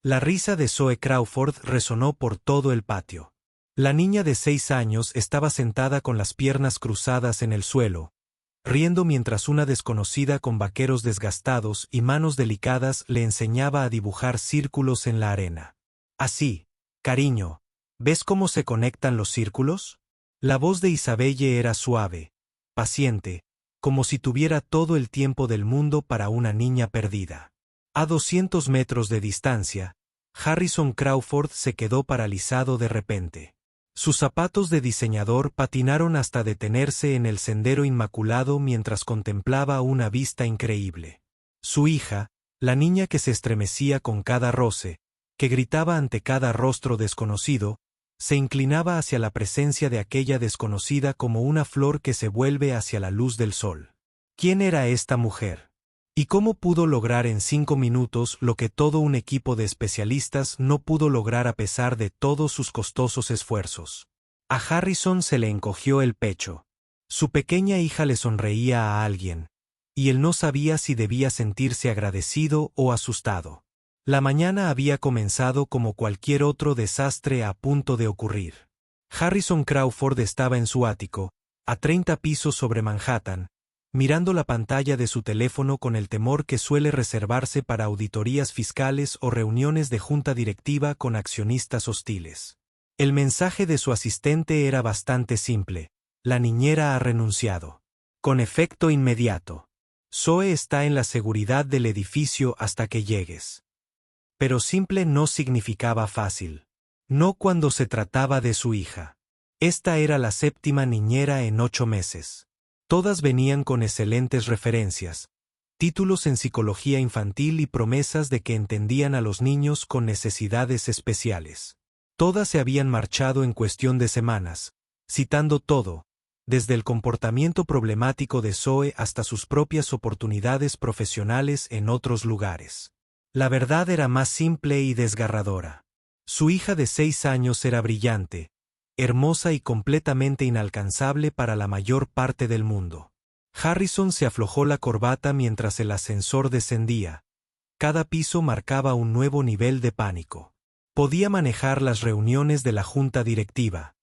La risa de Zoe Crawford resonó por todo el patio. La niña de 6 años estaba sentada con las piernas cruzadas en el suelo, riendo mientras una desconocida con vaqueros desgastados y manos delicadas le enseñaba a dibujar círculos en la arena. Así, cariño, ¿ves cómo se conectan los círculos? La voz de Isabelle era suave, paciente, como si tuviera todo el tiempo del mundo para una niña perdida. A 200 metros de distancia, Harrison Crawford se quedó paralizado de repente. Sus zapatos de diseñador patinaron hasta detenerse en el sendero inmaculado mientras contemplaba una vista increíble. Su hija, la niña que se estremecía con cada roce, que gritaba ante cada rostro desconocido, se inclinaba hacia la presencia de aquella desconocida como una flor que se vuelve hacia la luz del sol. ¿Quién era esta mujer? ¿Y cómo pudo lograr en 5 minutos lo que todo un equipo de especialistas no pudo lograr a pesar de todos sus costosos esfuerzos? A Harrison se le encogió el pecho. Su pequeña hija le sonreía a alguien, y él no sabía si debía sentirse agradecido o asustado. La mañana había comenzado como cualquier otro desastre a punto de ocurrir. Harrison Crawford estaba en su ático, a 30 pisos sobre Manhattan, mirando la pantalla de su teléfono con el temor que suele reservarse para auditorías fiscales o reuniones de junta directiva con accionistas hostiles. El mensaje de su asistente era bastante simple: la niñera ha renunciado. Con efecto inmediato. Zoe está en la seguridad del edificio hasta que llegues. Pero simple no significaba fácil. No cuando se trataba de su hija. Esta era la 7ª niñera en 8 meses. Todas venían con excelentes referencias, títulos en psicología infantil y promesas de que entendían a los niños con necesidades especiales. Todas se habían marchado en cuestión de semanas, citando todo, desde el comportamiento problemático de Zoe hasta sus propias oportunidades profesionales en otros lugares. La verdad era más simple y desgarradora. Su hija de 6 años era brillante, hermosa y completamente inalcanzable para la mayor parte del mundo. Harrison se aflojó la corbata mientras el ascensor descendía. Cada piso marcaba un nuevo nivel de pánico. Podía manejar las reuniones de la junta directiva.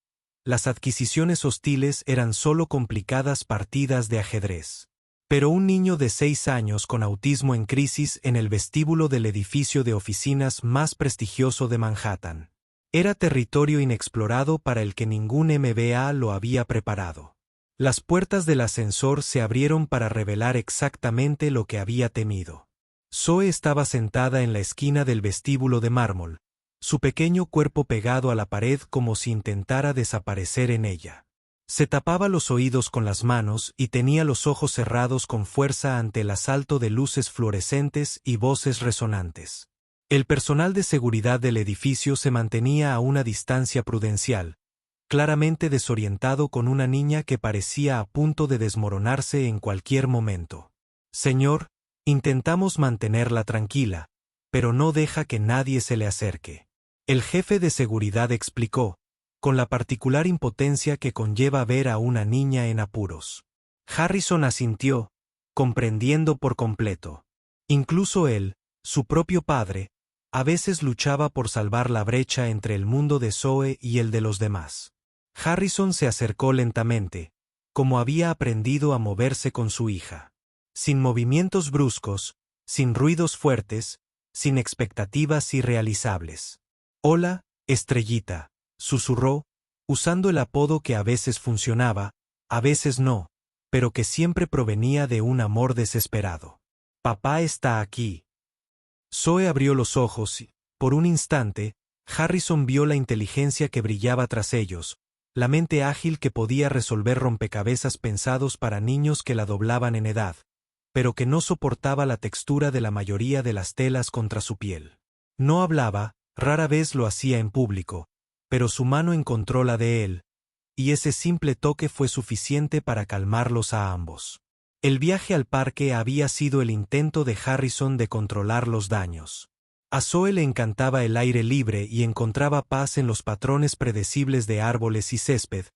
Las adquisiciones hostiles eran solo complicadas partidas de ajedrez. Pero un niño de 6 años con autismo en crisis en el vestíbulo del edificio de oficinas más prestigioso de Manhattan. Era territorio inexplorado para el que ningún MBA lo había preparado. Las puertas del ascensor se abrieron para revelar exactamente lo que había temido. Zoe estaba sentada en la esquina del vestíbulo de mármol, su pequeño cuerpo pegado a la pared como si intentara desaparecer en ella. Se tapaba los oídos con las manos y tenía los ojos cerrados con fuerza ante el asalto de luces fluorescentes y voces resonantes. El personal de seguridad del edificio se mantenía a una distancia prudencial, claramente desorientado con una niña que parecía a punto de desmoronarse en cualquier momento. Señor, intentamos mantenerla tranquila, pero no deja que nadie se le acerque. El jefe de seguridad explicó, con la particular impotencia que conlleva ver a una niña en apuros. Harrison asintió, comprendiendo por completo. Incluso él, su propio padre, a veces luchaba por salvar la brecha entre el mundo de Zoe y el de los demás. Harrison se acercó lentamente, como había aprendido a moverse con su hija. Sin movimientos bruscos, sin ruidos fuertes, sin expectativas irrealizables. «Hola, estrellita», susurró, usando el apodo que a veces funcionaba, a veces no, pero que siempre provenía de un amor desesperado. «Papá está aquí». Zoe abrió los ojos y, por un instante, Harrison vio la inteligencia que brillaba tras ellos, la mente ágil que podía resolver rompecabezas pensados para niños que la doblaban en edad, pero que no soportaba la textura de la mayoría de las telas contra su piel. No hablaba, rara vez lo hacía en público, pero su mano encontró la de él, y ese simple toque fue suficiente para calmarlos a ambos. El viaje al parque había sido el intento de Harrison de controlar los daños. A Zoe le encantaba el aire libre y encontraba paz en los patrones predecibles de árboles y césped,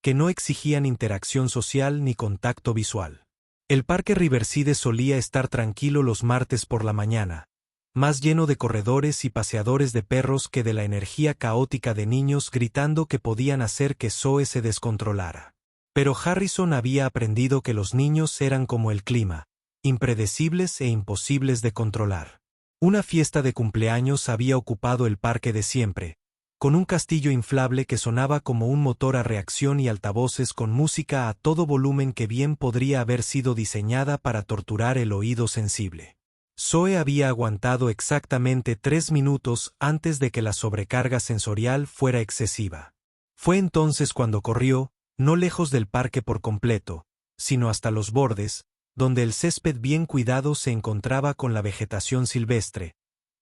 que no exigían interacción social ni contacto visual. El parque Riverside solía estar tranquilo los martes por la mañana, más lleno de corredores y paseadores de perros que de la energía caótica de niños gritando que podían hacer que Zoe se descontrolara. Pero Harrison había aprendido que los niños eran como el clima, impredecibles e imposibles de controlar. Una fiesta de cumpleaños había ocupado el parque de siempre, con un castillo inflable que sonaba como un motor a reacción y altavoces con música a todo volumen que bien podría haber sido diseñada para torturar el oído sensible. Zoe había aguantado exactamente 3 minutos antes de que la sobrecarga sensorial fuera excesiva. Fue entonces cuando corrió, no lejos del parque por completo, sino hasta los bordes, donde el césped bien cuidado se encontraba con la vegetación silvestre,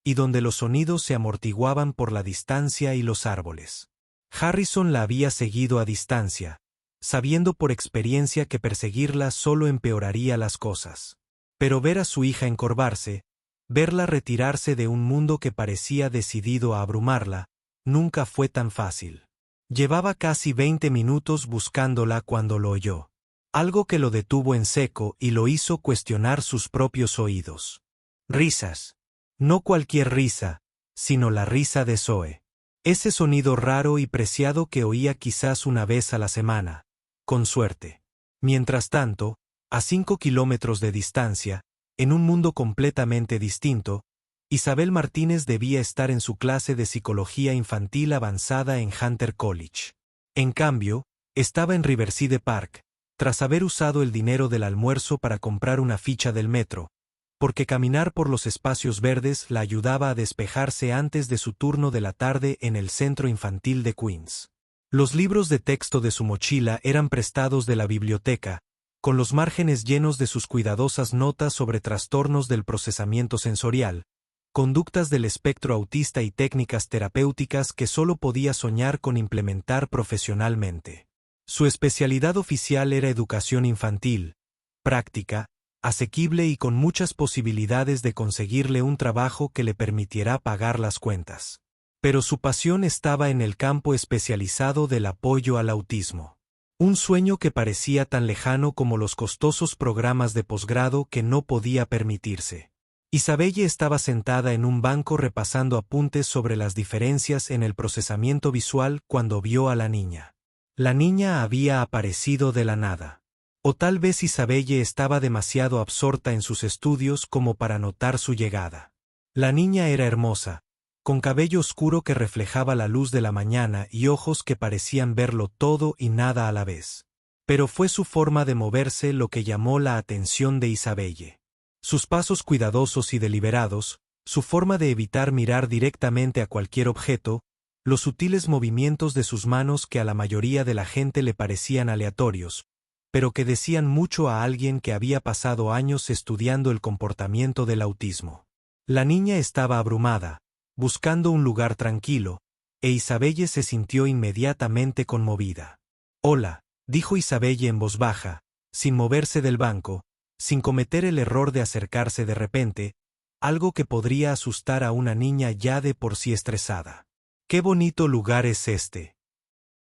y donde los sonidos se amortiguaban por la distancia y los árboles. Harrison la había seguido a distancia, sabiendo por experiencia que perseguirla solo empeoraría las cosas. Pero ver a su hija encorvarse, verla retirarse de un mundo que parecía decidido a abrumarla, nunca fue tan fácil. Llevaba casi 20 minutos buscándola cuando lo oyó. Algo que lo detuvo en seco y lo hizo cuestionar sus propios oídos. Risas. No cualquier risa, sino la risa de Zoe. Ese sonido raro y preciado que oía quizás una vez a la semana, con suerte. Mientras tanto, a 5 kilómetros de distancia, en un mundo completamente distinto, Isabel Martínez debía estar en su clase de psicología infantil avanzada en Hunter College. En cambio, estaba en Riverside Park, tras haber usado el dinero del almuerzo para comprar una ficha del metro, porque caminar por los espacios verdes la ayudaba a despejarse antes de su turno de la tarde en el centro infantil de Queens. Los libros de texto de su mochila eran prestados de la biblioteca, con los márgenes llenos de sus cuidadosas notas sobre trastornos del procesamiento sensorial, conductas del espectro autista y técnicas terapéuticas que solo podía soñar con implementar profesionalmente. Su especialidad oficial era educación infantil, práctica, asequible y con muchas posibilidades de conseguirle un trabajo que le permitiera pagar las cuentas. Pero su pasión estaba en el campo especializado del apoyo al autismo. Un sueño que parecía tan lejano como los costosos programas de posgrado que no podía permitirse. Isabelle estaba sentada en un banco repasando apuntes sobre las diferencias en el procesamiento visual cuando vio a la niña. La niña había aparecido de la nada. O tal vez Isabelle estaba demasiado absorta en sus estudios como para notar su llegada. La niña era hermosa, con cabello oscuro que reflejaba la luz de la mañana y ojos que parecían verlo todo y nada a la vez. Pero fue su forma de moverse lo que llamó la atención de Isabelle. Sus pasos cuidadosos y deliberados, su forma de evitar mirar directamente a cualquier objeto, los sutiles movimientos de sus manos que a la mayoría de la gente le parecían aleatorios, pero que decían mucho a alguien que había pasado años estudiando el comportamiento del autismo. La niña estaba abrumada, buscando un lugar tranquilo, e Isabelle se sintió inmediatamente conmovida. «Hola», dijo Isabelle en voz baja, sin moverse del banco, sin cometer el error de acercarse de repente, algo que podría asustar a una niña ya de por sí estresada. «Qué bonito lugar es este».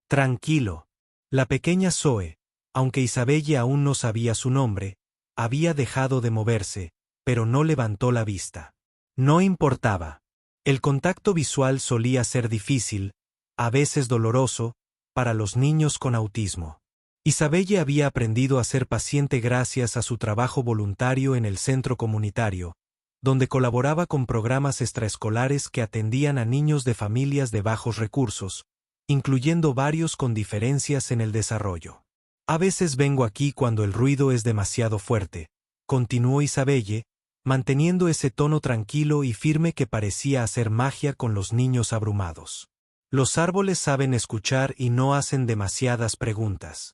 «Tranquilo». La pequeña Zoe, aunque Isabelle aún no sabía su nombre, había dejado de moverse, pero no levantó la vista. No importaba. El contacto visual solía ser difícil, a veces doloroso, para los niños con autismo. Isabelle había aprendido a ser paciente gracias a su trabajo voluntario en el centro comunitario, donde colaboraba con programas extraescolares que atendían a niños de familias de bajos recursos, incluyendo varios con diferencias en el desarrollo. «A veces vengo aquí cuando el ruido es demasiado fuerte», continuó Isabelle, manteniendo ese tono tranquilo y firme que parecía hacer magia con los niños abrumados. «Los árboles saben escuchar y no hacen demasiadas preguntas».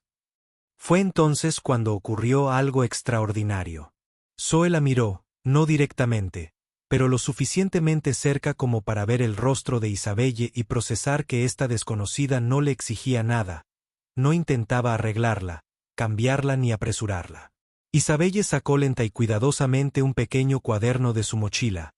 Fue entonces cuando ocurrió algo extraordinario. Zoe la miró, no directamente, pero lo suficientemente cerca como para ver el rostro de Isabelle y procesar que esta desconocida no le exigía nada, no intentaba arreglarla, cambiarla ni apresurarla. Isabelle sacó lenta y cuidadosamente un pequeño cuaderno de su mochila,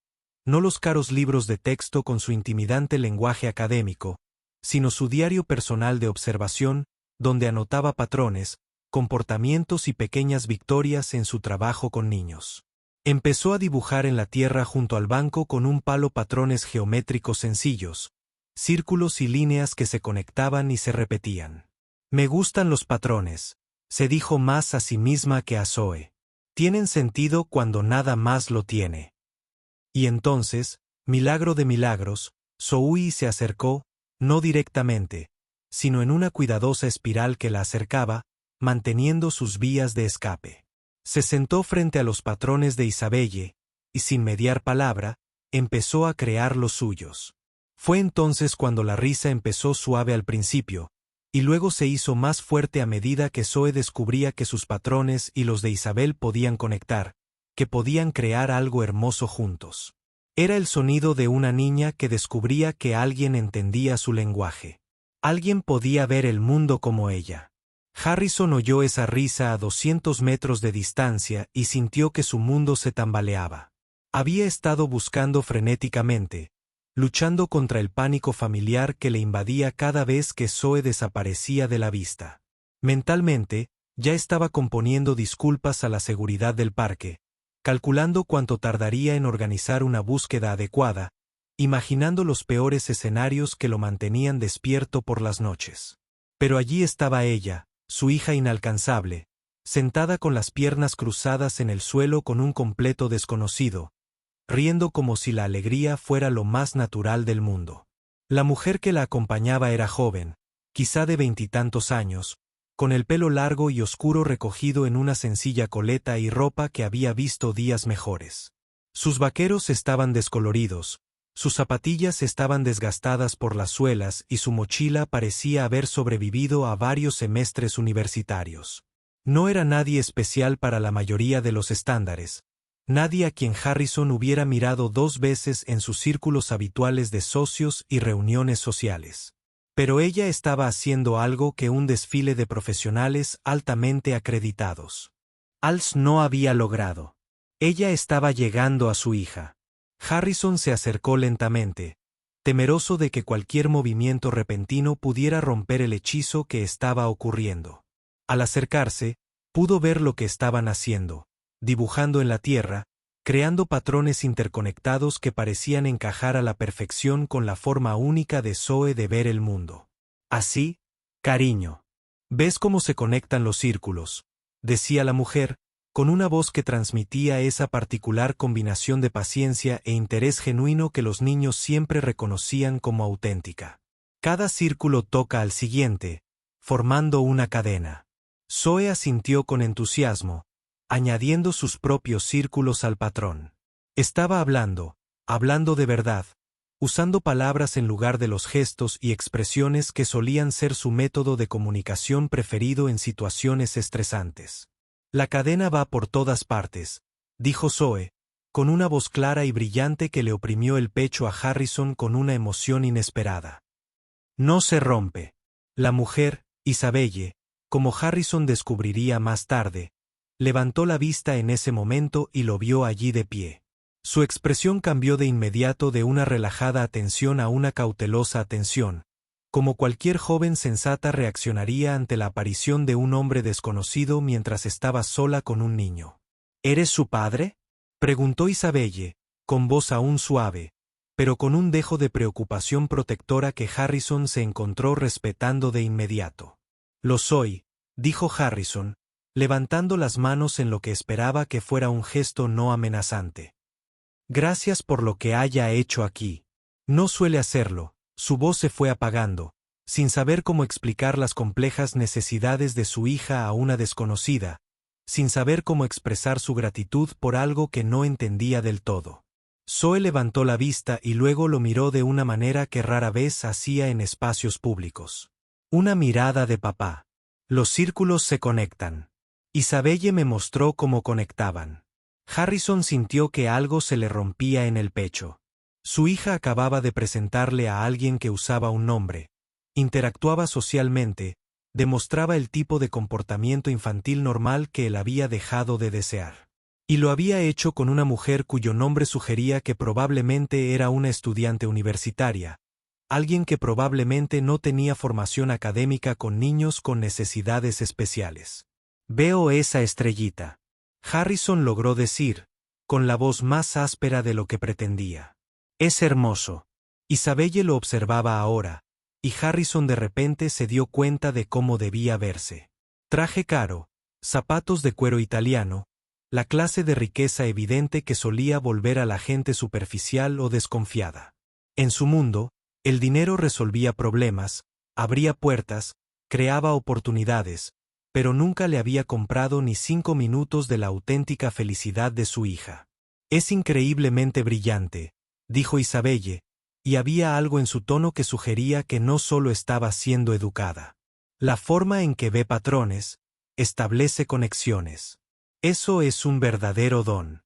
no los caros libros de texto con su intimidante lenguaje académico, sino su diario personal de observación, donde anotaba patrones, comportamientos y pequeñas victorias en su trabajo con niños. Empezó a dibujar en la tierra junto al banco con un palo patrones geométricos sencillos, círculos y líneas que se conectaban y se repetían. Me gustan los patrones, se dijo más a sí misma que a Zoe. Tienen sentido cuando nada más lo tiene. Y entonces, milagro de milagros, Zoe se acercó, no directamente, sino en una cuidadosa espiral que la acercaba, manteniendo sus vías de escape. Se sentó frente a los patrones de Isabelle, y sin mediar palabra, empezó a crear los suyos. Fue entonces cuando la risa empezó suave al principio, y luego se hizo más fuerte a medida que Zoe descubría que sus patrones y los de Isabel podían conectar, que podían crear algo hermoso juntos. Era el sonido de una niña que descubría que alguien entendía su lenguaje. Alguien podía ver el mundo como ella. Harrison oyó esa risa a 200 metros de distancia y sintió que su mundo se tambaleaba. Había estado buscando frenéticamente, luchando contra el pánico familiar que le invadía cada vez que Zoe desaparecía de la vista. Mentalmente, ya estaba componiendo disculpas a la seguridad del parque, calculando cuánto tardaría en organizar una búsqueda adecuada, imaginando los peores escenarios que lo mantenían despierto por las noches. Pero allí estaba ella, su hija inalcanzable, sentada con las piernas cruzadas en el suelo con un completo desconocido, riendo como si la alegría fuera lo más natural del mundo. La mujer que la acompañaba era joven, quizá de 20 y tantos años, con el pelo largo y oscuro recogido en una sencilla coleta y ropa que había visto días mejores. Sus vaqueros estaban descoloridos, sus zapatillas estaban desgastadas por las suelas y su mochila parecía haber sobrevivido a varios semestres universitarios. No era nadie especial para la mayoría de los estándares, nadie a quien Harrison hubiera mirado 2 veces en sus círculos habituales de socios y reuniones sociales. Pero ella estaba haciendo algo que un desfile de profesionales altamente acreditados no había logrado. Ella estaba llegando a su hija. Harrison se acercó lentamente, temeroso de que cualquier movimiento repentino pudiera romper el hechizo que estaba ocurriendo. Al acercarse, pudo ver lo que estaban haciendo, dibujando en la tierra, creando patrones interconectados que parecían encajar a la perfección con la forma única de Zoe de ver el mundo. Así, cariño. ¿Ves cómo se conectan los círculos?, decía la mujer, con una voz que transmitía esa particular combinación de paciencia e interés genuino que los niños siempre reconocían como auténtica. Cada círculo toca al siguiente, formando una cadena. Zoe asintió con entusiasmo, añadiendo sus propios círculos al patrón. Estaba hablando de verdad, usando palabras en lugar de los gestos y expresiones que solían ser su método de comunicación preferido en situaciones estresantes. La cadena va por todas partes, dijo Zoe, con una voz clara y brillante que le oprimió el pecho a Harrison con una emoción inesperada. No se rompe. La mujer, Isabelle, como Harrison descubriría más tarde, levantó la vista en ese momento y lo vio allí de pie. Su expresión cambió de inmediato de una relajada atención a una cautelosa atención, como cualquier joven sensata reaccionaría ante la aparición de un hombre desconocido mientras estaba sola con un niño. ¿Eres su padre?, preguntó Isabelle, con voz aún suave, pero con un dejo de preocupación protectora que Harrison se encontró respetando de inmediato. Lo soy, dijo Harrison, levantando las manos en lo que esperaba que fuera un gesto no amenazante. Gracias por lo que haya hecho aquí. No suele hacerlo. Su voz se fue apagando, sin saber cómo explicar las complejas necesidades de su hija a una desconocida, sin saber cómo expresar su gratitud por algo que no entendía del todo. Zoe levantó la vista y luego lo miró de una manera que rara vez hacía en espacios públicos. Una mirada de papá. Los círculos se conectan. Isabelle me mostró cómo conectaban. Harrison sintió que algo se le rompía en el pecho. Su hija acababa de presentarle a alguien que usaba un nombre, interactuaba socialmente, demostraba el tipo de comportamiento infantil normal que él había dejado de desear. Y lo había hecho con una mujer cuyo nombre sugería que probablemente era una estudiante universitaria, alguien que probablemente no tenía formación académica con niños con necesidades especiales. Veo esa estrellita. Harrison logró decir, con la voz más áspera de lo que pretendía. «Es hermoso». Isabelle lo observaba ahora, y Harrison de repente se dio cuenta de cómo debía verse. Traje caro, zapatos de cuero italiano, la clase de riqueza evidente que solía volver a la gente superficial o desconfiada. En su mundo, el dinero resolvía problemas, abría puertas, creaba oportunidades, pero nunca le había comprado ni 5 minutos de la auténtica felicidad de su hija. «Es increíblemente brillante», dijo Isabelle, y había algo en su tono que sugería que no solo estaba siendo educada. La forma en que ve patrones, establece conexiones. Eso es un verdadero don.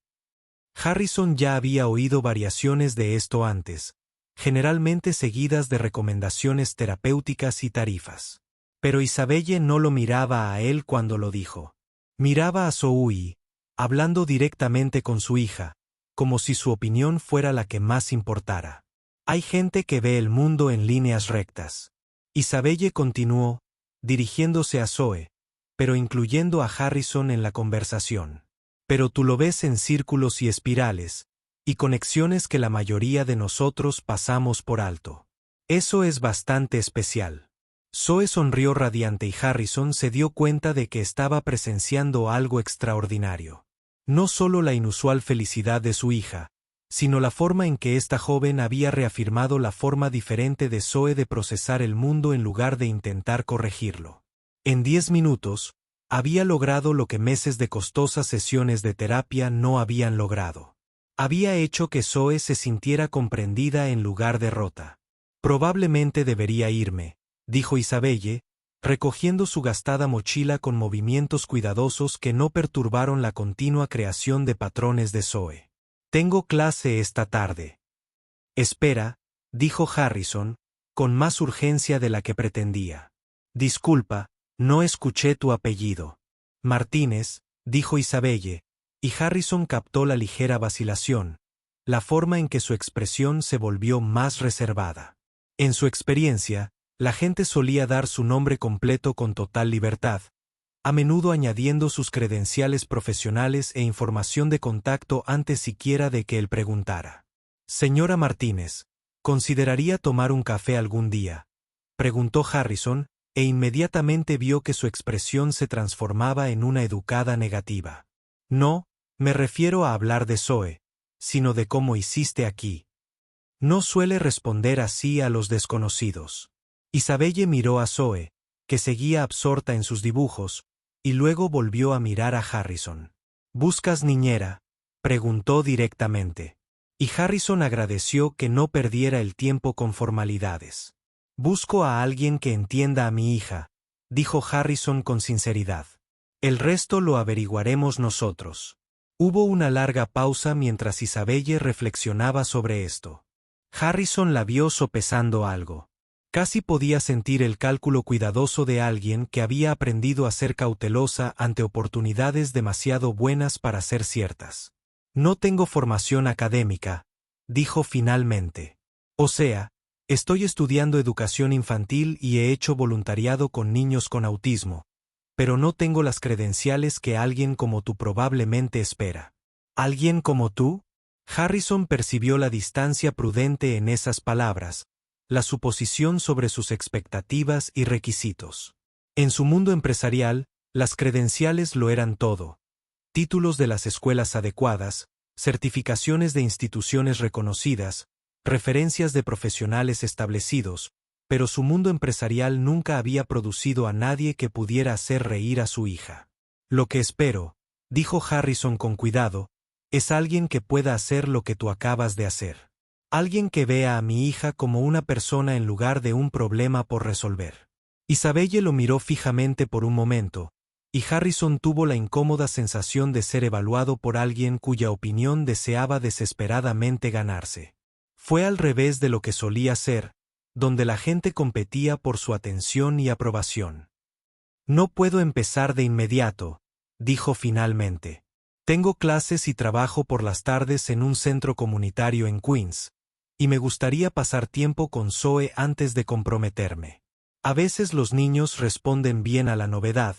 Harrison ya había oído variaciones de esto antes, generalmente seguidas de recomendaciones terapéuticas y tarifas. Pero Isabelle no lo miraba a él cuando lo dijo. Miraba a Zoe, hablando directamente con su hija, como si su opinión fuera la que más importara. Hay gente que ve el mundo en líneas rectas. Isabelle continuó, dirigiéndose a Zoe, pero incluyendo a Harrison en la conversación. Pero tú lo ves en círculos y espirales, y conexiones que la mayoría de nosotros pasamos por alto. Eso es bastante especial. Zoe sonrió radiante y Harrison se dio cuenta de que estaba presenciando algo extraordinario. No solo la inusual felicidad de su hija, sino la forma en que esta joven había reafirmado la forma diferente de Zoe de procesar el mundo en lugar de intentar corregirlo. En 10 minutos, había logrado lo que meses de costosas sesiones de terapia no habían logrado. Había hecho que Zoe se sintiera comprendida en lugar de rota. «Probablemente debería irme», dijo Isabelle, recogiendo su gastada mochila con movimientos cuidadosos que no perturbaron la continua creación de patrones de Zoe. «Tengo clase esta tarde». «Espera», dijo Harrison, con más urgencia de la que pretendía. «Disculpa, no escuché tu apellido». «Martínez», dijo Isabelle, y Harrison captó la ligera vacilación, la forma en que su expresión se volvió más reservada. En su experiencia, la gente solía dar su nombre completo con total libertad, a menudo añadiendo sus credenciales profesionales e información de contacto antes siquiera de que él preguntara. «Señora Martínez, ¿consideraría tomar un café algún día?», preguntó Harrison, e inmediatamente vio que su expresión se transformaba en una educada negativa. «No, me refiero a hablar de Zoe, sino de cómo hiciste aquí». No suele responder así a los desconocidos. Isabelle miró a Zoe, que seguía absorta en sus dibujos, y luego volvió a mirar a Harrison. «¿Buscas niñera?», preguntó directamente. Y Harrison agradeció que no perdiera el tiempo con formalidades. «Busco a alguien que entienda a mi hija», dijo Harrison con sinceridad. «El resto lo averiguaremos nosotros». Hubo una larga pausa mientras Isabelle reflexionaba sobre esto. Harrison la vio sopesando algo. Casi podía sentir el cálculo cuidadoso de alguien que había aprendido a ser cautelosa ante oportunidades demasiado buenas para ser ciertas. «No tengo formación académica», dijo finalmente. «O sea, estoy estudiando educación infantil y he hecho voluntariado con niños con autismo, pero no tengo las credenciales que alguien como tú probablemente espera». «¿Alguien como tú?». Harrison percibió la distancia prudente en esas palabras, la suposición sobre sus expectativas y requisitos. En su mundo empresarial, las credenciales lo eran todo. Títulos de las escuelas adecuadas, certificaciones de instituciones reconocidas, referencias de profesionales establecidos, pero su mundo empresarial nunca había producido a nadie que pudiera hacer reír a su hija. «Lo que espero», dijo Harrison con cuidado, «es alguien que pueda hacer lo que tú acabas de hacer. Alguien que vea a mi hija como una persona en lugar de un problema por resolver». Isabelle lo miró fijamente por un momento, y Harrison tuvo la incómoda sensación de ser evaluado por alguien cuya opinión deseaba desesperadamente ganarse. Fue al revés de lo que solía ser, donde la gente competía por su atención y aprobación. «No puedo empezar de inmediato», dijo finalmente. «Tengo clases y trabajo por las tardes en un centro comunitario en Queens, y me gustaría pasar tiempo con Zoe antes de comprometerme. A veces los niños responden bien a la novedad,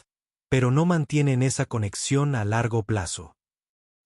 pero no mantienen esa conexión a largo plazo».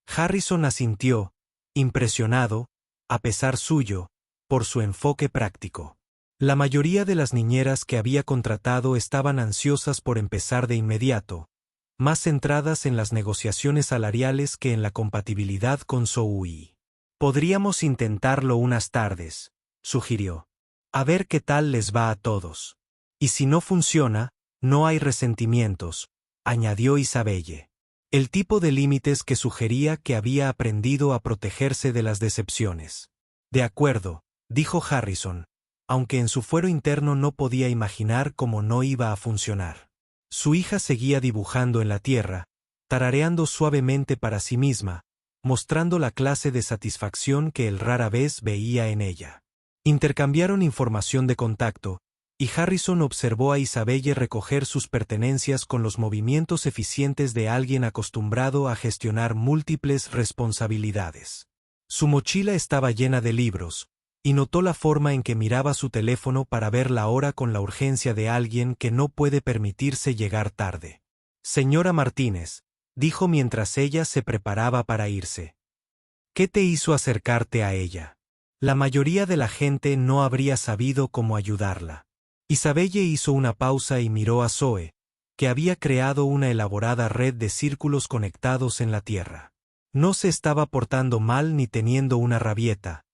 Harrison asintió, impresionado, a pesar suyo, por su enfoque práctico. La mayoría de las niñeras que había contratado estaban ansiosas por empezar de inmediato, más centradas en las negociaciones salariales que en la compatibilidad con Zoe. Podríamos intentarlo unas tardes, sugirió. A ver qué tal les va a todos. Y si no funciona, no hay resentimientos, añadió Isabelle. El tipo de límites que sugería que había aprendido a protegerse de las decepciones. De acuerdo, dijo Harrison, aunque en su fuero interno no podía imaginar cómo no iba a funcionar. Su hija seguía dibujando en la tierra, tarareando suavemente para sí misma, mostrando la clase de satisfacción que él rara vez veía en ella. Intercambiaron información de contacto, y Harrison observó a Isabelle recoger sus pertenencias con los movimientos eficientes de alguien acostumbrado a gestionar múltiples responsabilidades. Su mochila estaba llena de libros, y notó la forma en que miraba su teléfono para ver la hora con la urgencia de alguien que no puede permitirse llegar tarde. Señora Martínez, dijo mientras ella se preparaba para irse. ¿Qué te hizo acercarte a ella? La mayoría de la gente no habría sabido cómo ayudarla. Isabelle hizo una pausa y miró a Zoe, que había creado una elaborada red de círculos conectados en la tierra. No se estaba portando mal ni teniendo una rabieta,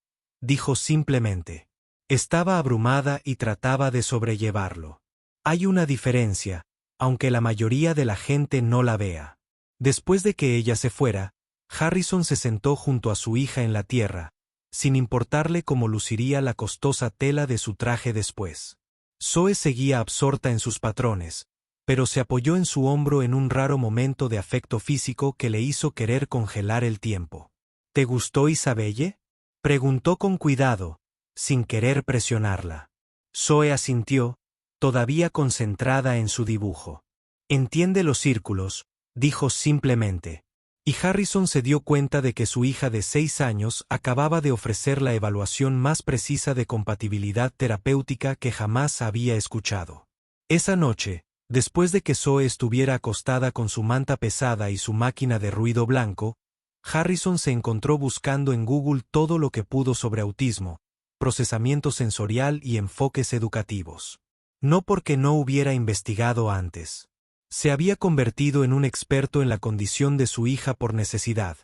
dijo simplemente. Estaba abrumada y trataba de sobrellevarlo. Hay una diferencia, aunque la mayoría de la gente no la vea. Después de que ella se fuera, Harrison se sentó junto a su hija en la tierra, sin importarle cómo luciría la costosa tela de su traje después. Zoe seguía absorta en sus patrones, pero se apoyó en su hombro en un raro momento de afecto físico que le hizo querer congelar el tiempo. ¿Te gustó Isabelle?, preguntó con cuidado, sin querer presionarla. Zoe asintió, todavía concentrada en su dibujo. Entiende los círculos, dijo simplemente. Y Harrison se dio cuenta de que su hija de 6 años acababa de ofrecer la evaluación más precisa de compatibilidad terapéutica que jamás había escuchado. Esa noche, después de que Zoe estuviera acostada con su manta pesada y su máquina de ruido blanco, Harrison se encontró buscando en Google todo lo que pudo sobre autismo, procesamiento sensorial y enfoques educativos. No porque no hubiera investigado antes. Se había convertido en un experto en la condición de su hija por necesidad,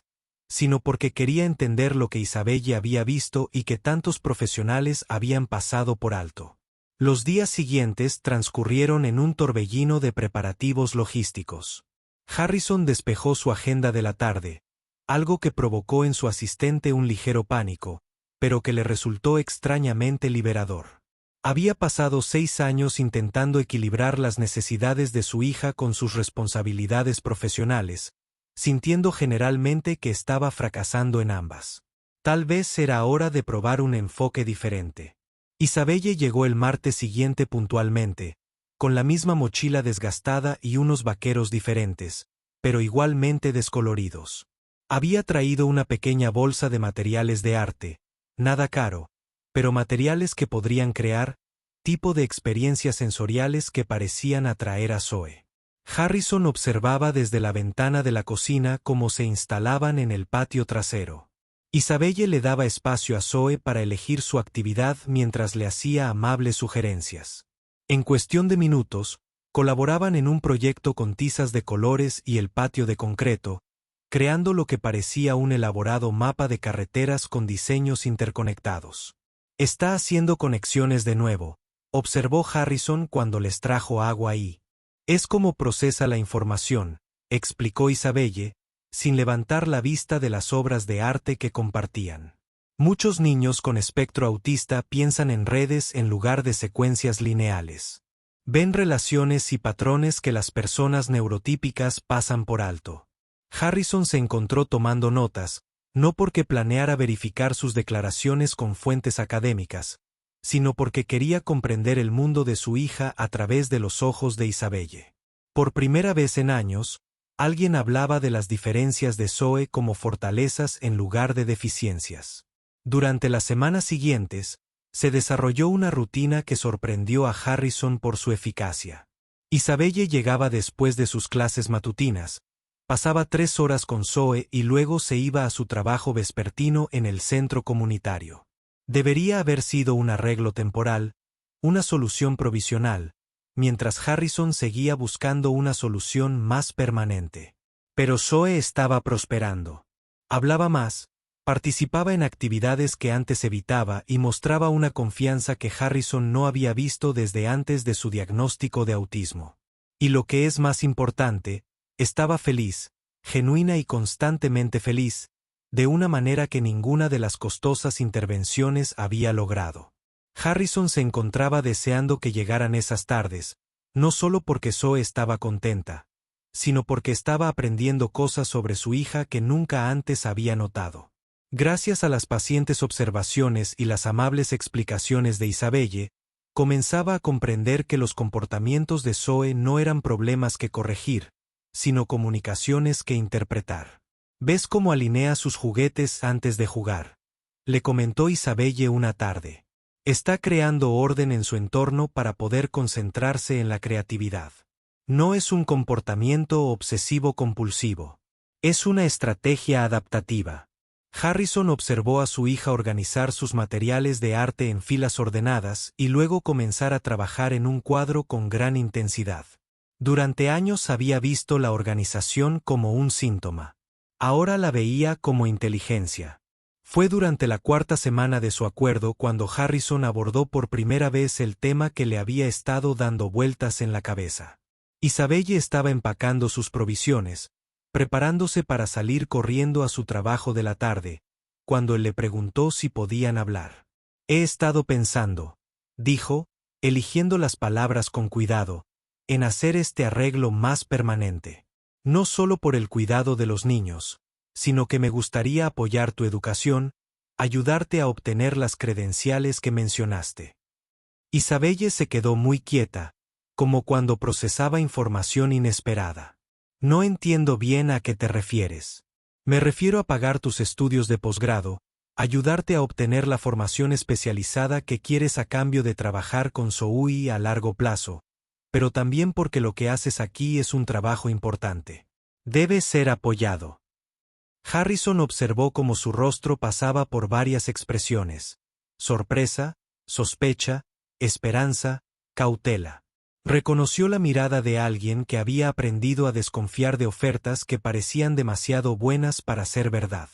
sino porque quería entender lo que Isabelle había visto y que tantos profesionales habían pasado por alto. Los días siguientes transcurrieron en un torbellino de preparativos logísticos. Harrison despejó su agenda de la tarde, algo que provocó en su asistente un ligero pánico, pero que le resultó extrañamente liberador. Había pasado 6 años intentando equilibrar las necesidades de su hija con sus responsabilidades profesionales, sintiendo generalmente que estaba fracasando en ambas. Tal vez era hora de probar un enfoque diferente. Isabelle llegó el martes siguiente puntualmente, con la misma mochila desgastada y unos vaqueros diferentes, pero igualmente descoloridos. Había traído una pequeña bolsa de materiales de arte, nada caro, pero materiales que podrían crear tipo de experiencias sensoriales que parecían atraer a Zoe. Harrison observaba desde la ventana de la cocina cómo se instalaban en el patio trasero. Isabelle le daba espacio a Zoe para elegir su actividad mientras le hacía amables sugerencias. En cuestión de minutos, colaboraban en un proyecto con tizas de colores y el patio de concreto, creando lo que parecía un elaborado mapa de carreteras con diseños interconectados. Está haciendo conexiones de nuevo, observó Harrison cuando les trajo agua y. Es como procesa la información, explicó Isabelle, sin levantar la vista de las obras de arte que compartían. Muchos niños con espectro autista piensan en redes en lugar de secuencias lineales. Ven relaciones y patrones que las personas neurotípicas pasan por alto. Harrison se encontró tomando notas, no porque planeara verificar sus declaraciones con fuentes académicas, sino porque quería comprender el mundo de su hija a través de los ojos de Isabelle. Por primera vez en años, alguien hablaba de las diferencias de Zoe como fortalezas en lugar de deficiencias. Durante las semanas siguientes, se desarrolló una rutina que sorprendió a Harrison por su eficacia. Isabelle llegaba después de sus clases matutinas, Pasaba 3 horas con Zoe y luego se iba a su trabajo vespertino en el centro comunitario. Debería haber sido un arreglo temporal, una solución provisional, mientras Harrison seguía buscando una solución más permanente. Pero Zoe estaba prosperando. Hablaba más, participaba en actividades que antes evitaba y mostraba una confianza que Harrison no había visto desde antes de su diagnóstico de autismo. Y lo que es más importante, estaba feliz, genuina y constantemente feliz, de una manera que ninguna de las costosas intervenciones había logrado. Harrison se encontraba deseando que llegaran esas tardes, no solo porque Zoe estaba contenta, sino porque estaba aprendiendo cosas sobre su hija que nunca antes había notado. Gracias a las pacientes observaciones y las amables explicaciones de Isabelle, comenzaba a comprender que los comportamientos de Zoe no eran problemas que corregir, sino comunicaciones que interpretar. «¿Ves cómo alinea sus juguetes antes de jugar?», le comentó Isabelle una tarde. Está creando orden en su entorno para poder concentrarse en la creatividad. No es un comportamiento obsesivo-compulsivo. Es una estrategia adaptativa. Harrison observó a su hija organizar sus materiales de arte en filas ordenadas y luego comenzar a trabajar en un cuadro con gran intensidad. Durante años había visto la organización como un síntoma. Ahora la veía como inteligencia. Fue durante la 4ª semana de su acuerdo cuando Harrison abordó por primera vez el tema que le había estado dando vueltas en la cabeza. Isabelle estaba empacando sus provisiones, preparándose para salir corriendo a su trabajo de la tarde, cuando él le preguntó si podían hablar. «He estado pensando», dijo, eligiendo las palabras con cuidado, «en hacer este arreglo más permanente. No solo por el cuidado de los niños, sino que me gustaría apoyar tu educación, ayudarte a obtener las credenciales que mencionaste». Isabelle se quedó muy quieta, como cuando procesaba información inesperada. «No entiendo bien a qué te refieres». «Me refiero a pagar tus estudios de posgrado, ayudarte a obtener la formación especializada que quieres a cambio de trabajar con Zoe a largo plazo, pero también porque lo que haces aquí es un trabajo importante. Debe ser apoyado». Harrison observó cómo su rostro pasaba por varias expresiones: sorpresa, sospecha, esperanza, cautela. Reconoció la mirada de alguien que había aprendido a desconfiar de ofertas que parecían demasiado buenas para ser verdad.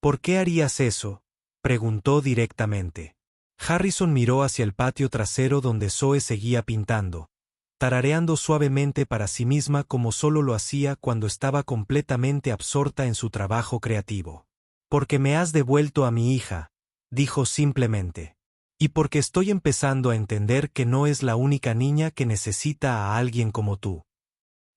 «¿Por qué harías eso?», preguntó directamente. Harrison miró hacia el patio trasero donde Zoe seguía pintando, tarareando suavemente para sí misma como solo lo hacía cuando estaba completamente absorta en su trabajo creativo. «Porque me has devuelto a mi hija», dijo simplemente. «Y porque estoy empezando a entender que no es la única niña que necesita a alguien como tú».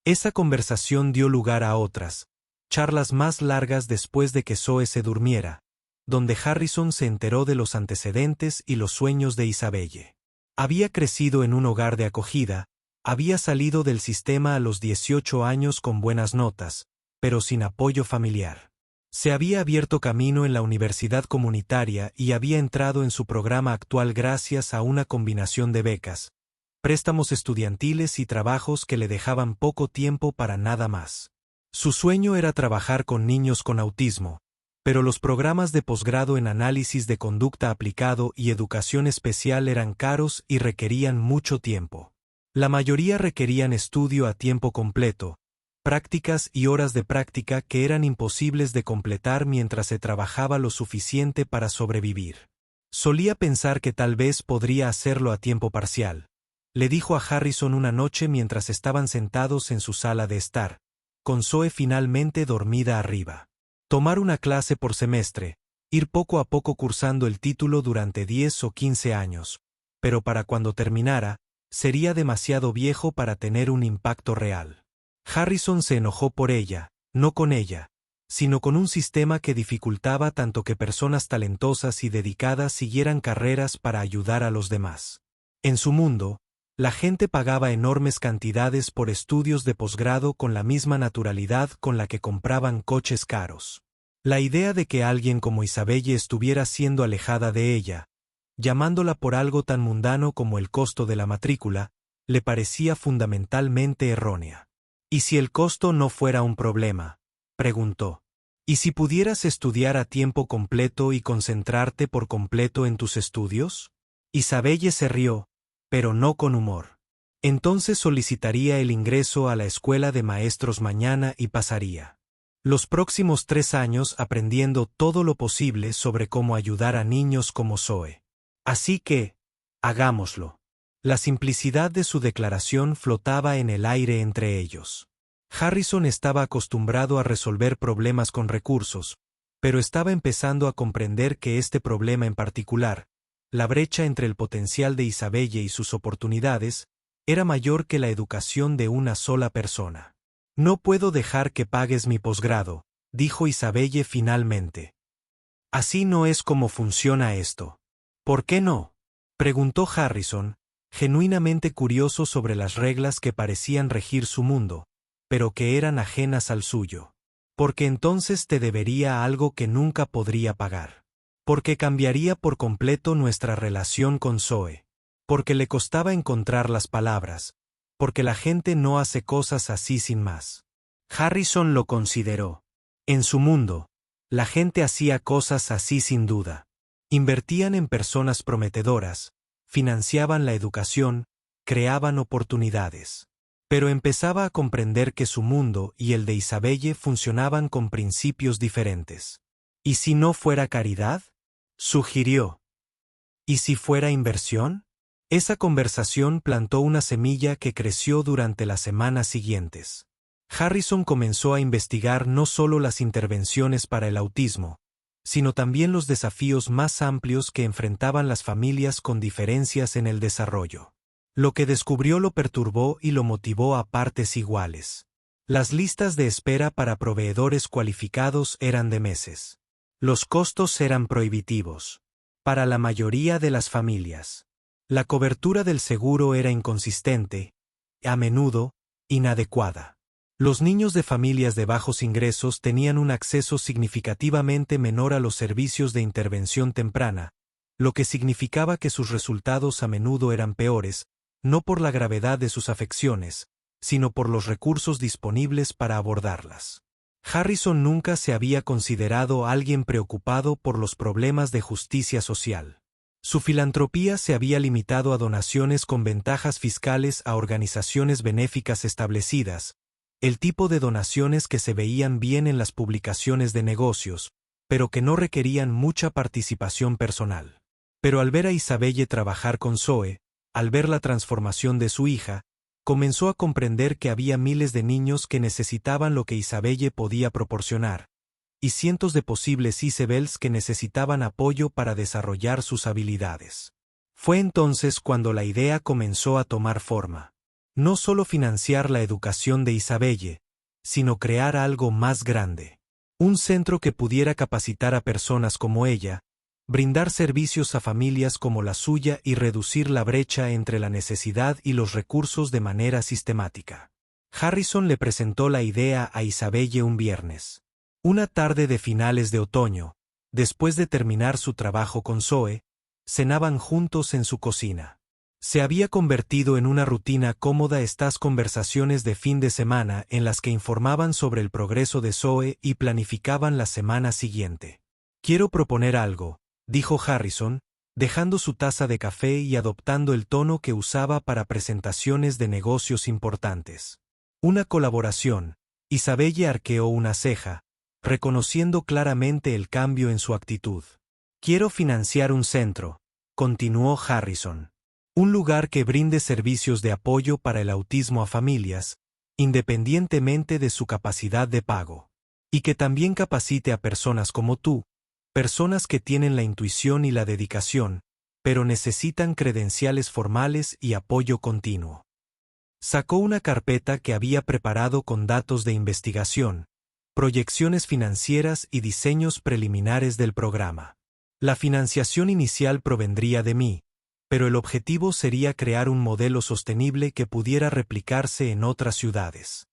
Esa conversación dio lugar a otras, charlas más largas después de que Zoe se durmiera, donde Harrison se enteró de los antecedentes y los sueños de Isabelle. Había crecido en un hogar de acogida, había salido del sistema a los 18 años con buenas notas, pero sin apoyo familiar. Se había abierto camino en la universidad comunitaria y había entrado en su programa actual gracias a una combinación de becas, préstamos estudiantiles y trabajos que le dejaban poco tiempo para nada más. Su sueño era trabajar con niños con autismo, pero los programas de posgrado en análisis de conducta aplicado y educación especial eran caros y requerían mucho tiempo. La mayoría requerían estudio a tiempo completo, prácticas y horas de práctica que eran imposibles de completar mientras se trabajaba lo suficiente para sobrevivir. Solía pensar que tal vez podría hacerlo a tiempo parcial, le dijo a Harrison una noche mientras estaban sentados en su sala de estar, con Zoe finalmente dormida arriba. Tomar una clase por semestre, ir poco a poco cursando el título durante 10 o 15 años, pero para cuando terminara, sería demasiado viejo para tener un impacto real. Harrison se enojó por ella, no con ella, sino con un sistema que dificultaba tanto que personas talentosas y dedicadas siguieran carreras para ayudar a los demás. En su mundo, la gente pagaba enormes cantidades por estudios de posgrado con la misma naturalidad con la que compraban coches caros. La idea de que alguien como Isabelle estuviera siendo alejada de ella, llamándola por algo tan mundano como el costo de la matrícula, le parecía fundamentalmente errónea. ¿Y si el costo no fuera un problema? Preguntó. ¿Y si pudieras estudiar a tiempo completo y concentrarte por completo en tus estudios? Isabelle se rió, pero no con humor. Entonces solicitaría el ingreso a la escuela de maestros mañana y pasaría los próximos 3 años aprendiendo todo lo posible sobre cómo ayudar a niños como Zoe. Así que, hagámoslo. La simplicidad de su declaración flotaba en el aire entre ellos. Harrison estaba acostumbrado a resolver problemas con recursos, pero estaba empezando a comprender que este problema en particular, la brecha entre el potencial de Isabelle y sus oportunidades, era mayor que la educación de una sola persona. No puedo dejar que pagues mi posgrado, dijo Isabelle finalmente. Así no es como funciona esto. ¿Por qué no? Preguntó Harrison, genuinamente curioso sobre las reglas que parecían regir su mundo, pero que eran ajenas al suyo. Porque entonces te debería algo que nunca podría pagar. Porque cambiaría por completo nuestra relación con Zoe. Porque le costaba encontrar las palabras. Porque la gente no hace cosas así sin más. Harrison lo consideró. En su mundo, la gente hacía cosas así sin duda. Invertían en personas prometedoras, financiaban la educación, creaban oportunidades. Pero empezaba a comprender que su mundo y el de Isabelle funcionaban con principios diferentes. ¿Y si no fuera caridad? Sugirió. ¿Y si fuera inversión? Esa conversación plantó una semilla que creció durante las semanas siguientes. Harrison comenzó a investigar no solo las intervenciones para el autismo, sino también los desafíos más amplios que enfrentaban las familias con diferencias en el desarrollo. Lo que descubrió lo perturbó y lo motivó a partes iguales. Las listas de espera para proveedores cualificados eran de meses. Los costos eran prohibitivos. Para la mayoría de las familias. La cobertura del seguro era inconsistente, a menudo, inadecuada. Los niños de familias de bajos ingresos tenían un acceso significativamente menor a los servicios de intervención temprana, lo que significaba que sus resultados a menudo eran peores, no por la gravedad de sus afecciones, sino por los recursos disponibles para abordarlas. Harrison nunca se había considerado alguien preocupado por los problemas de justicia social. Su filantropía se había limitado a donaciones con ventajas fiscales a organizaciones benéficas establecidas, el tipo de donaciones que se veían bien en las publicaciones de negocios, pero que no requerían mucha participación personal. Pero al ver a Isabelle trabajar con Zoe, al ver la transformación de su hija, comenzó a comprender que había miles de niños que necesitaban lo que Isabelle podía proporcionar, y cientos de posibles Isabels que necesitaban apoyo para desarrollar sus habilidades. Fue entonces cuando la idea comenzó a tomar forma. No solo financiar la educación de Isabelle, sino crear algo más grande. Un centro que pudiera capacitar a personas como ella, brindar servicios a familias como la suya y reducir la brecha entre la necesidad y los recursos de manera sistemática. Harrison le presentó la idea a Isabelle un viernes. Una tarde de finales de otoño, después de terminar su trabajo con Zoe, cenaban juntos en su cocina. Se había convertido en una rutina cómoda estas conversaciones de fin de semana en las que informaban sobre el progreso de Zoe y planificaban la semana siguiente. Quiero proponer algo, dijo Harrison, dejando su taza de café y adoptando el tono que usaba para presentaciones de negocios importantes. Una colaboración. Isabelle arqueó una ceja, reconociendo claramente el cambio en su actitud. Quiero financiar un centro, continuó Harrison. Un lugar que brinde servicios de apoyo para el autismo a familias, independientemente de su capacidad de pago. Y que también capacite a personas como tú, personas que tienen la intuición y la dedicación, pero necesitan credenciales formales y apoyo continuo. Sacó una carpeta que había preparado con datos de investigación, proyecciones financieras y diseños preliminares del programa. La financiación inicial provendría de mí, pero el objetivo sería crear un modelo sostenible que pudiera replicarse en otras ciudades.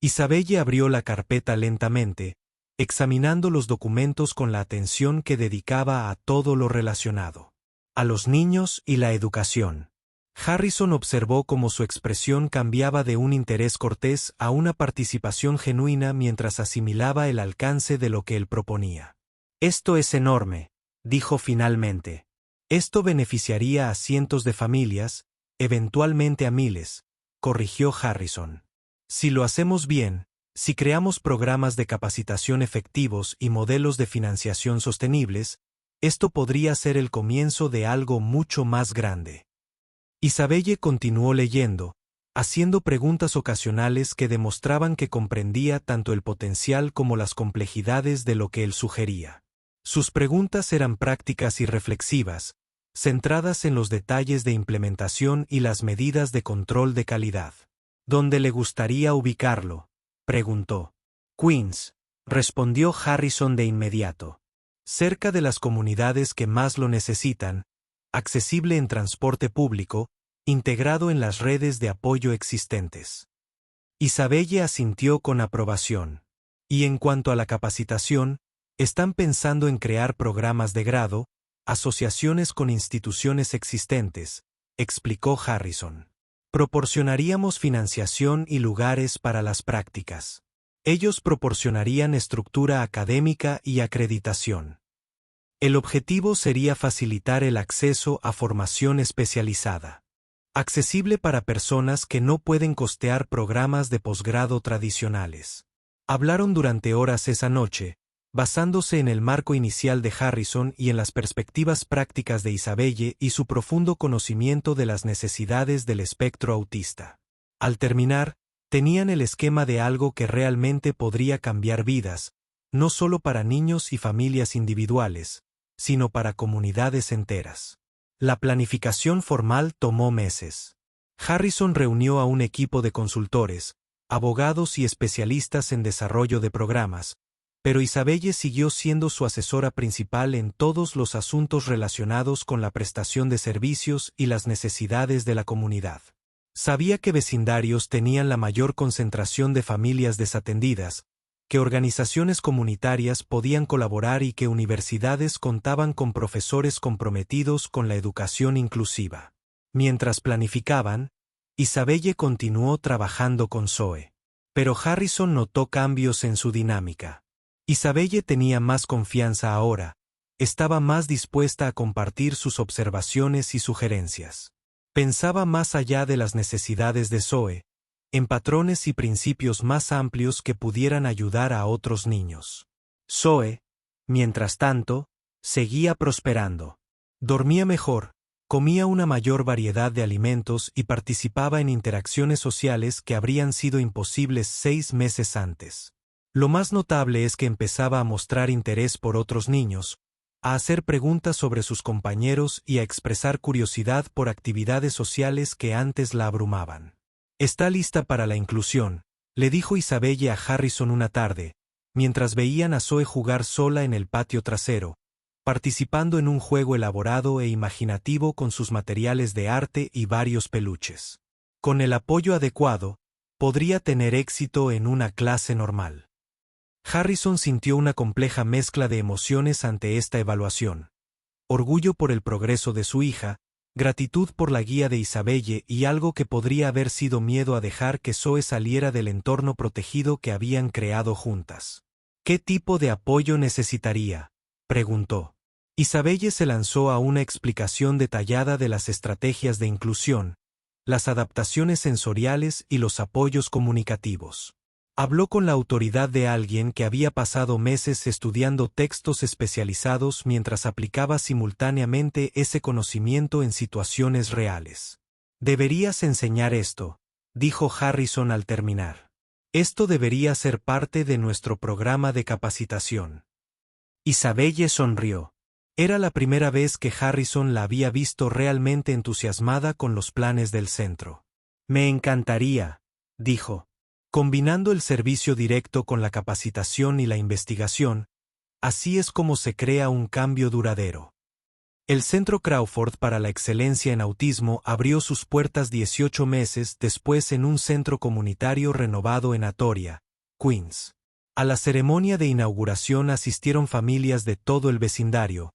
Isabelle abrió la carpeta lentamente, examinando los documentos con la atención que dedicaba a todo lo relacionado. A los niños y la educación. Harrison observó cómo su expresión cambiaba de un interés cortés a una participación genuina mientras asimilaba el alcance de lo que él proponía. «Esto es enorme», dijo finalmente. «Esto beneficiaría a cientos de familias, eventualmente a miles», corrigió Harrison. «Si lo hacemos bien, si creamos programas de capacitación efectivos y modelos de financiación sostenibles, esto podría ser el comienzo de algo mucho más grande». Isabelle continuó leyendo, haciendo preguntas ocasionales que demostraban que comprendía tanto el potencial como las complejidades de lo que él sugería. Sus preguntas eran prácticas y reflexivas, centradas en los detalles de implementación y las medidas de control de calidad. «¿Dónde le gustaría ubicarlo?», preguntó. «Queens», respondió Harrison de inmediato. «Cerca de las comunidades que más lo necesitan, accesible en transporte público, integrado en las redes de apoyo existentes». Isabelle asintió con aprobación. «Y en cuanto a la capacitación, están pensando en crear programas de grado, asociaciones con instituciones existentes», explicó Harrison. «Proporcionaríamos financiación y lugares para las prácticas. Ellos proporcionarían estructura académica y acreditación. El objetivo sería facilitar el acceso a formación especializada, accesible para personas que no pueden costear programas de posgrado tradicionales». Hablaron durante horas esa noche, basándose en el marco inicial de Harrison y en las perspectivas prácticas de Isabelle y su profundo conocimiento de las necesidades del espectro autista. Al terminar, tenían el esquema de algo que realmente podría cambiar vidas, no solo para niños y familias individuales, sino para comunidades enteras. La planificación formal tomó meses. Harrison reunió a un equipo de consultores, abogados y especialistas en desarrollo de programas, pero Isabelle siguió siendo su asesora principal en todos los asuntos relacionados con la prestación de servicios y las necesidades de la comunidad. Sabía que vecindarios tenían la mayor concentración de familias desatendidas, que organizaciones comunitarias podían colaborar y que universidades contaban con profesores comprometidos con la educación inclusiva. Mientras planificaban, Isabelle continuó trabajando con Zoe. Pero Harrison notó cambios en su dinámica. Isabelle tenía más confianza ahora, estaba más dispuesta a compartir sus observaciones y sugerencias. Pensaba más allá de las necesidades de Zoe, en patrones y principios más amplios que pudieran ayudar a otros niños. Zoe, mientras tanto, seguía prosperando. Dormía mejor, comía una mayor variedad de alimentos y participaba en interacciones sociales que habrían sido imposibles 6 meses antes. Lo más notable es que empezaba a mostrar interés por otros niños, a hacer preguntas sobre sus compañeros y a expresar curiosidad por actividades sociales que antes la abrumaban. «Está lista para la inclusión», le dijo Isabelle a Harrison una tarde, mientras veían a Zoe jugar sola en el patio trasero, participando en un juego elaborado e imaginativo con sus materiales de arte y varios peluches. Con el apoyo adecuado, podría tener éxito en una clase normal. Harrison sintió una compleja mezcla de emociones ante esta evaluación: orgullo por el progreso de su hija, gratitud por la guía de Isabelle y algo que podría haber sido miedo a dejar que Zoe saliera del entorno protegido que habían creado juntas. «¿Qué tipo de apoyo necesitaría?», preguntó. Isabelle se lanzó a una explicación detallada de las estrategias de inclusión, las adaptaciones sensoriales y los apoyos comunicativos. Habló con la autoridad de alguien que había pasado meses estudiando textos especializados mientras aplicaba simultáneamente ese conocimiento en situaciones reales. «Deberías enseñar esto», dijo Harrison al terminar. «Esto debería ser parte de nuestro programa de capacitación». Isabelle sonrió. Era la primera vez que Harrison la había visto realmente entusiasmada con los planes del centro. «Me encantaría», dijo. «Combinando el servicio directo con la capacitación y la investigación, así es como se crea un cambio duradero». El Centro Crawford para la Excelencia en Autismo abrió sus puertas 18 meses después en un centro comunitario renovado en Atoria, Queens. A la ceremonia de inauguración asistieron familias de todo el vecindario,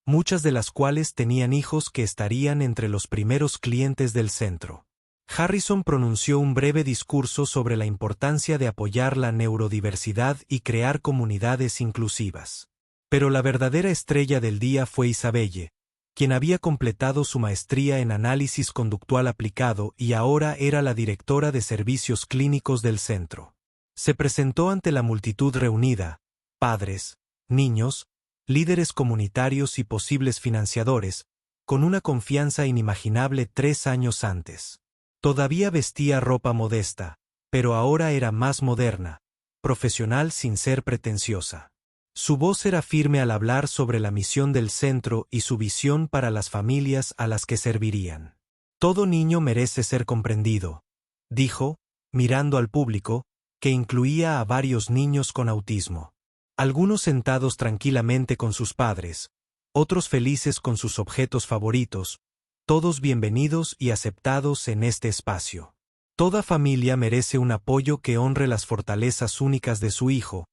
muchas de las cuales tenían hijos que estarían entre los primeros clientes del centro. Harrison pronunció un breve discurso sobre la importancia de apoyar la neurodiversidad y crear comunidades inclusivas. Pero la verdadera estrella del día fue Isabelle, quien había completado su maestría en análisis conductual aplicado y ahora era la directora de servicios clínicos del centro. Se presentó ante la multitud reunida, padres, niños, líderes comunitarios y posibles financiadores, con una confianza inimaginable 3 años antes. Todavía vestía ropa modesta, pero ahora era más moderna, profesional sin ser pretenciosa. Su voz era firme al hablar sobre la misión del centro y su visión para las familias a las que servirían. Todo niño merece ser comprendido, dijo, mirando al público, que incluía a varios niños con autismo. Algunos sentados tranquilamente con sus padres, otros felices con sus objetos favoritos, todos bienvenidos y aceptados en este espacio. Toda familia merece un apoyo que honre las fortalezas únicas de su hijo,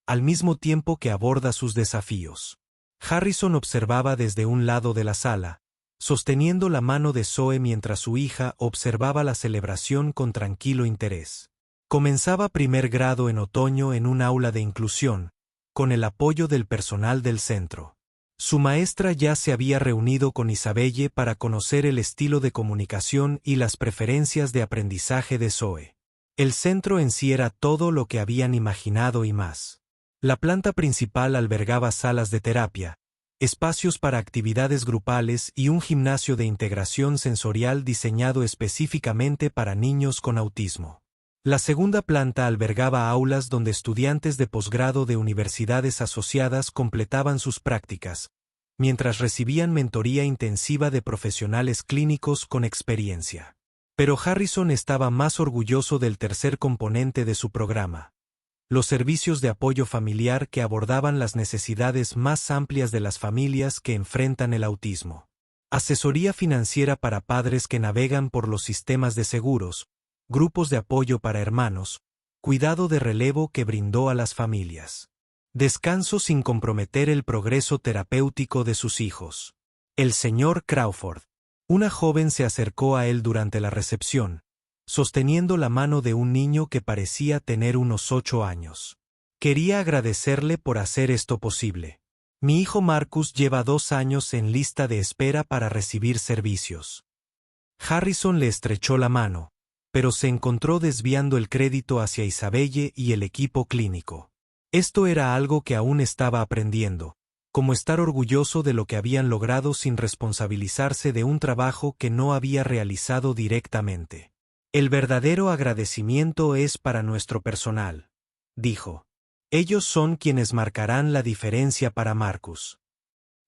al mismo tiempo que aborda sus desafíos. Harrison observaba desde un lado de la sala, sosteniendo la mano de Zoe mientras su hija observaba la celebración con tranquilo interés. Comenzaba primer grado en otoño en un aula de inclusión, con el apoyo del personal del centro. Su maestra ya se había reunido con Isabelle para conocer el estilo de comunicación y las preferencias de aprendizaje de Zoe. El centro en sí era todo lo que habían imaginado y más. La planta principal albergaba salas de terapia, espacios para actividades grupales y un gimnasio de integración sensorial diseñado específicamente para niños con autismo. La segunda planta albergaba aulas donde estudiantes de posgrado de universidades asociadas completaban sus prácticas, mientras recibían mentoría intensiva de profesionales clínicos con experiencia. Pero Harrison estaba más orgulloso del tercer componente de su programa: los servicios de apoyo familiar que abordaban las necesidades más amplias de las familias que enfrentan el autismo. Asesoría financiera para padres que navegan por los sistemas de seguros, grupos de apoyo para hermanos, cuidado de relevo que brindó a las familias. Descanso sin comprometer el progreso terapéutico de sus hijos. El señor Crawford. Una joven se acercó a él durante la recepción, sosteniendo la mano de un niño que parecía tener unos 8 años. Quería agradecerle por hacer esto posible. Mi hijo Marcus lleva 2 años en lista de espera para recibir servicios. Harrison le estrechó la mano, pero se encontró desviando el crédito hacia Isabelle y el equipo clínico. Esto era algo que aún estaba aprendiendo, como estar orgulloso de lo que habían logrado sin responsabilizarse de un trabajo que no había realizado directamente. El verdadero agradecimiento es para nuestro personal, dijo. Ellos son quienes marcarán la diferencia para Marcus.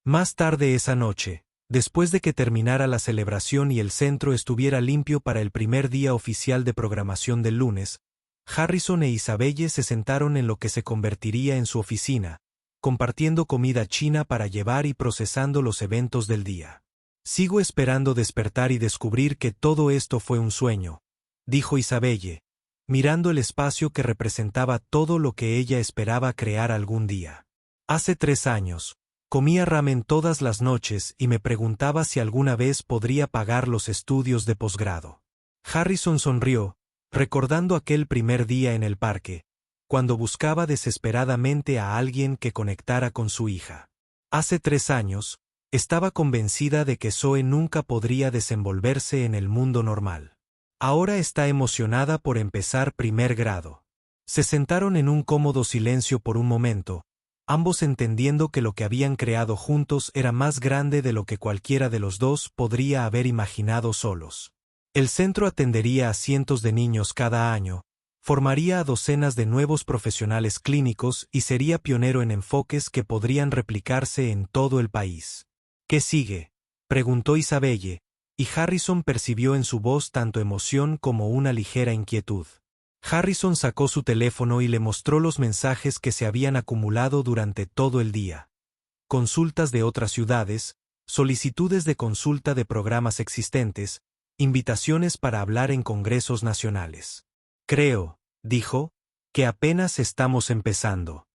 Más tarde esa noche, después de que terminara la celebración y el centro estuviera limpio para el primer día oficial de programación del lunes, Harrison e Isabelle se sentaron en lo que se convertiría en su oficina, compartiendo comida china para llevar y procesando los eventos del día. Sigo esperando despertar y descubrir que todo esto fue un sueño, dijo Isabelle, mirando el espacio que representaba todo lo que ella esperaba crear algún día. Hace 3 años, comía ramen todas las noches y me preguntaba si alguna vez podría pagar los estudios de posgrado. Harrison sonrió, recordando aquel primer día en el parque, cuando buscaba desesperadamente a alguien que conectara con su hija. Hace 3 años, estaba convencida de que Zoe nunca podría desenvolverse en el mundo normal. Ahora está emocionada por empezar primer grado. Se sentaron en un cómodo silencio por un momento, ambos entendiendo que lo que habían creado juntos era más grande de lo que cualquiera de los dos podría haber imaginado solos. El centro atendería a cientos de niños cada año, formaría a docenas de nuevos profesionales clínicos y sería pionero en enfoques que podrían replicarse en todo el país. ¿Qué sigue?, preguntó Isabelle, y Harrison percibió en su voz tanto emoción como una ligera inquietud. Harrison sacó su teléfono y le mostró los mensajes que se habían acumulado durante todo el día. Consultas de otras ciudades, solicitudes de consulta de programas existentes, invitaciones para hablar en congresos nacionales. Creo, dijo, que apenas estamos empezando.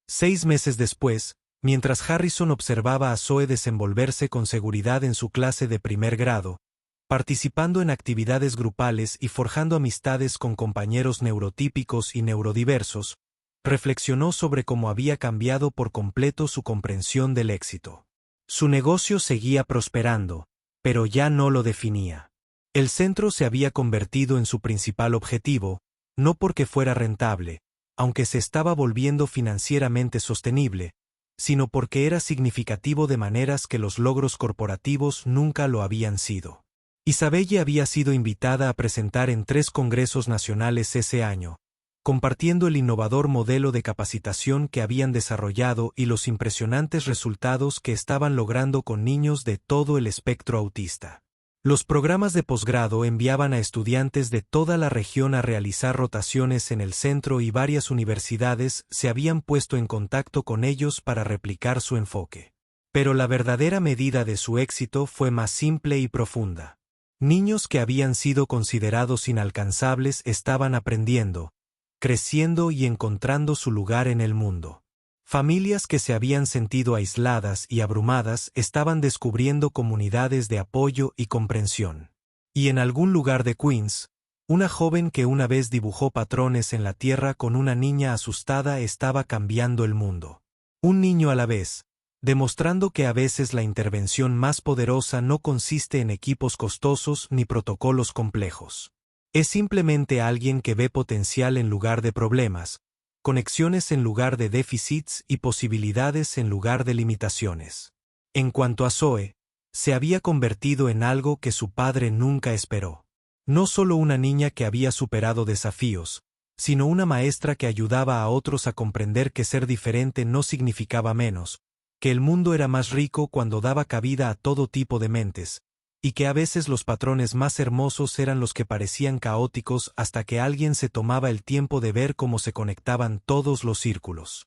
6 meses después, Mientras Harrison observaba a Zoe desenvolverse con seguridad en su clase de primer grado, participando en actividades grupales y forjando amistades con compañeros neurotípicos y neurodiversos, reflexionó sobre cómo había cambiado por completo su comprensión del éxito. Su negocio seguía prosperando, pero ya no lo definía. El centro se había convertido en su principal objetivo, no porque fuera rentable, aunque se estaba volviendo financieramente sostenible, sino porque era significativo de maneras que los logros corporativos nunca lo habían sido. Isabelle había sido invitada a presentar en 3 congresos nacionales ese año, compartiendo el innovador modelo de capacitación que habían desarrollado y los impresionantes resultados que estaban logrando con niños de todo el espectro autista. Los programas de posgrado enviaban a estudiantes de toda la región a realizar rotaciones en el centro y varias universidades se habían puesto en contacto con ellos para replicar su enfoque. Pero la verdadera medida de su éxito fue más simple y profunda. Niños que habían sido considerados inalcanzables estaban aprendiendo, creciendo y encontrando su lugar en el mundo. Familias que se habían sentido aisladas y abrumadas estaban descubriendo comunidades de apoyo y comprensión. Y en algún lugar de Queens, una joven que una vez dibujó patrones en la tierra con una niña asustada estaba cambiando el mundo. Un niño a la vez, demostrando que a veces la intervención más poderosa no consiste en equipos costosos ni protocolos complejos. Es simplemente alguien que ve potencial en lugar de problemas, conexiones en lugar de déficits y posibilidades en lugar de limitaciones. En cuanto a Zoe, se había convertido en algo que su padre nunca esperó. No solo una niña que había superado desafíos, sino una maestra que ayudaba a otros a comprender que ser diferente no significaba menos, que el mundo era más rico cuando daba cabida a todo tipo de mentes, y que a veces los patrones más hermosos eran los que parecían caóticos hasta que alguien se tomaba el tiempo de ver cómo se conectaban todos los círculos.